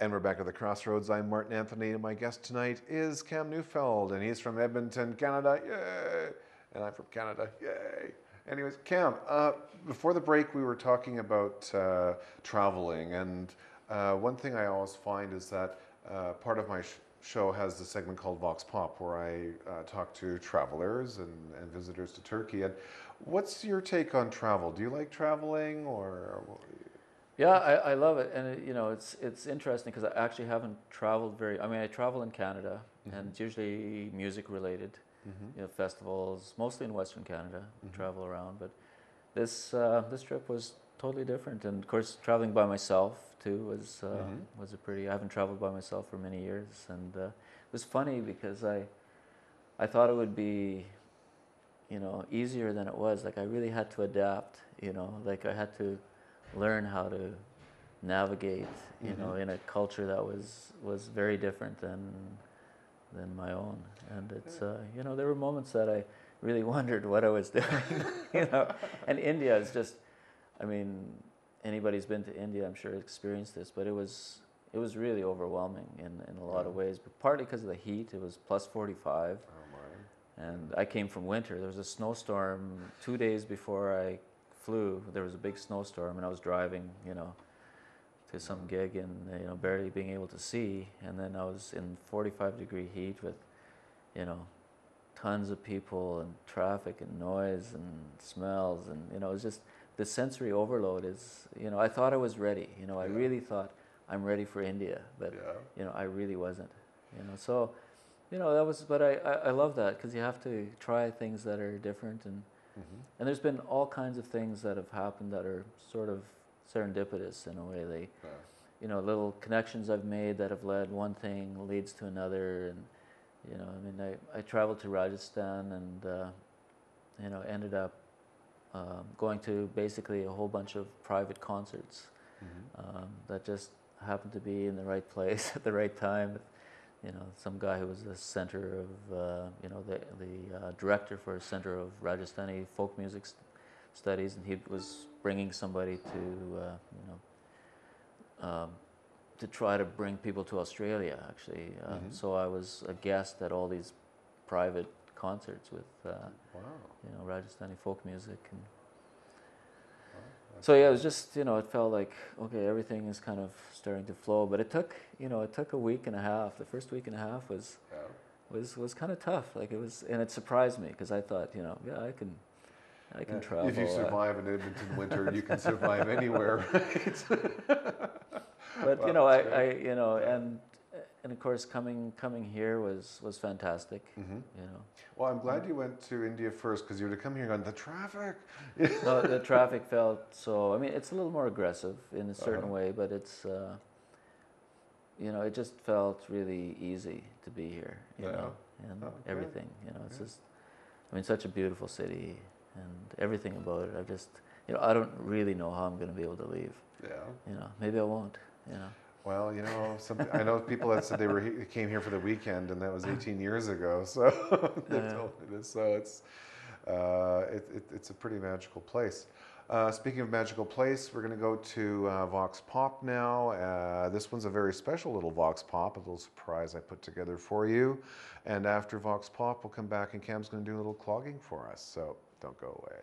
And we're back at the Crossroads. I'm Martin Anthony, and my guest tonight is Cam Neufeld, and he's from Edmonton, Canada. Yay! And I'm from Canada. Yay! Anyways, Cam, before the break, we were talking about traveling, and one thing I always find is that part of my show has this segment called Vox Pop, where I talk to travelers and visitors to Turkey. And what's your take on travel? Do you like traveling, or? Yeah, I love it, and it's interesting because I actually haven't traveled very. I mean, I travel in Canada, and it's usually music related, festivals, mostly in Western Canada. Travel around, but this trip was totally different, and of course, traveling by myself too was a pretty. I haven't traveled by myself for many years, and it was funny because I thought it would be, easier than it was. Like I really had to adapt. Like I had to learn how to navigate, in a culture that was very different than my own. And it's, there were moments that I really wondered what I was doing, And India is just, I mean, anybody's been to India, I'm sure experienced this, but it was really overwhelming in a lot of ways, but partly because of the heat. It was plus 45. And I came from winter. There was a snowstorm 2 days before I flew. There was a big snowstorm, and I was driving, to some gig, and barely being able to see. And then I was in 45-degree heat with, tons of people and traffic and noise and smells, and it was just the sensory overload. Is I thought I was ready. I really thought I'm ready for India, but I really wasn't. So, that was. But I love that because you have to try things that are different and. And there's been all kinds of things that have happened that are sort of serendipitous in a way. Little connections I've made that have led one thing leads to another, and I traveled to Rajasthan and ended up going to basically a whole bunch of private concerts that just happened to be in the right place at the right time. Some guy who was the center of, the director for a center of Rajasthani folk music studies, and he was bringing somebody to try to bring people to Australia, actually. So I was a guest at all these private concerts with, Rajasthani folk music. And so yeah, it was just, it felt like, okay, everything is kind of starting to flow, but it took a week and a half. The first week and a half was kind of tough. Like it was, and it surprised me because I thought, I can travel. If you survive in Edmonton winter, you can survive anywhere, right? But well, and of course coming here was fantastic. Well, I'm glad you went to India first, because you would have come here and gone, the traffic. No, the traffic felt so. I mean, it's a little more aggressive in a certain way, but it's it just felt really easy to be here. And everything. It's just, I mean, such a beautiful city, and everything about it. I just, I don't really know how I'm going to be able to leave. Maybe I won't. Well, I know people that said they came here for the weekend, and that was 18 years ago. So they told me this. So it's a pretty magical place. Speaking of magical place, we're going to go to Vox Pop now. This one's a very special little Vox Pop, a little surprise I put together for you. And after Vox Pop, we'll come back, and Cam's going to do a little clogging for us. So don't go away.